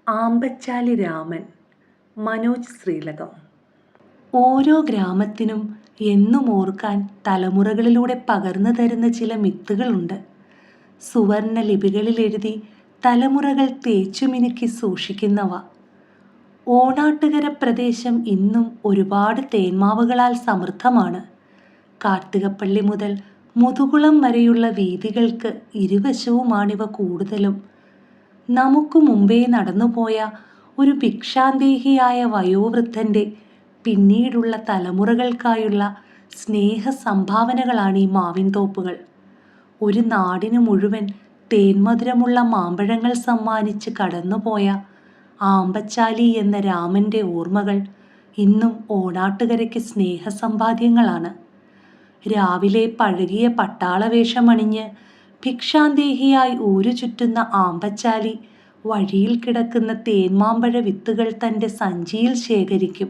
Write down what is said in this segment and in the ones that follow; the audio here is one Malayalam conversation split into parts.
ആമ്പച്ചാലി രാമൻ, മനോജ് ശ്രീലകം. ഓരോ ഗ്രാമത്തിനും എന്നും ഓർക്കാൻ തലമുറകളിലൂടെ പകർന്നു തരുന്ന ചില മിത്തുകളുണ്ട്. സുവർണ ലിപികളിൽ എഴുതി തലമുറകൾ തേച്ചുമിനുക്കി സൂക്ഷിക്കുന്നവ. ഓണാട്ടുകര പ്രദേശം ഇന്നും ഒരുപാട് തേന്മാവുകളാൽ സമൃദ്ധമാണ്. കാർത്തികപ്പള്ളി മുതൽ മുതുകുളം വരെയുള്ള വീഥികൾക്ക് ഇരുവശവുമാണിവ കൂടുതലും. നമുക്ക് മുമ്പേ നടന്നുപോയ ഒരു ഭിക്ഷാന്തേഹിയായ വയോവൃദ്ധൻ്റെ പിന്നീടുള്ള തലമുറകൾക്കായുള്ള സ്നേഹ സംഭാവനകളാണ് ഈ മാവിൻതോപ്പുകൾ. ഒരു നാടിന് മുഴുവൻ തേന്മധുരമുള്ള മാമ്പഴങ്ങൾ സമ്മാനിച്ച് കടന്നുപോയ ആമ്പച്ചാലി എന്ന രാമൻ്റെ ഓർമ്മകൾ ഇന്നും ഓണാട്ടുകരയ്ക്ക് സ്നേഹസമ്പാദ്യങ്ങളാണ്. രാവിലെ പഴകിയ പട്ടാളവേഷമണിഞ്ഞ് ഭിക്ഷാന്തേഹിയായി ഊരു ചുറ്റുന്ന ആമ്പച്ചാലി വഴിയിൽ കിടക്കുന്ന തേന്മാമ്പഴ വിത്തുകൾ തൻ്റെ സഞ്ചിയിൽ ശേഖരിക്കും.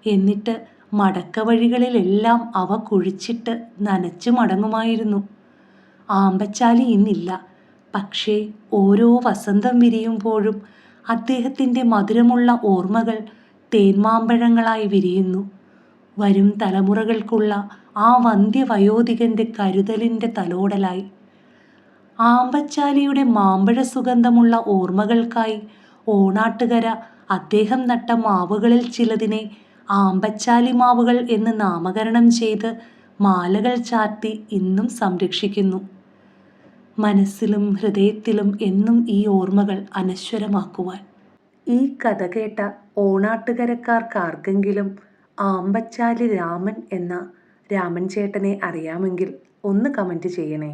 എന്നിട്ട് മടക്കവഴികളിലെല്ലാം അവ കുഴിച്ചിട്ട് നനച്ചു മടങ്ങുമായിരുന്നു. ആമ്പച്ചാലി ഇന്നില്ല. പക്ഷേ ഓരോ വസന്തം വിരിയുമ്പോഴും അദ്ദേഹത്തിൻ്റെ മധുരമുള്ള ഓർമ്മകൾ തേന്മാമ്പഴങ്ങളായി വിരിയുന്നു. വരും തലമുറകൾക്കുള്ള ആ വന്ധ്യവയോധികൻ്റെ കരുതലിൻ്റെ തലോടലായി. ആമ്പച്ചാലിയുടെ മാമ്പഴ സുഗന്ധമുള്ള ഓർമ്മകൾക്കായി ഓണാട്ടുകര അദ്ദേഹം നട്ട മാവുകളിൽ ചിലതിനെ ആമ്പച്ചാലി മാവുകൾ എന്ന് നാമകരണം ചെയ്ത് മാലകൾ ചാർത്തി ഇന്നും സംരക്ഷിക്കുന്നു. മനസ്സിലും ഹൃദയത്തിലും എന്നും ഈ ഓർമ്മകൾ അനശ്വരമാക്കുവാൻ. ഈ കഥ കേട്ട ഓണാട്ടുകരക്കാർക്കാർക്കെങ്കിലും ആമ്പച്ചാലി രാമൻ എന്ന രാമൻ ചേട്ടനെ അറിയാമെങ്കിൽ ഒന്ന് കമൻറ്റ് ചെയ്യണേ.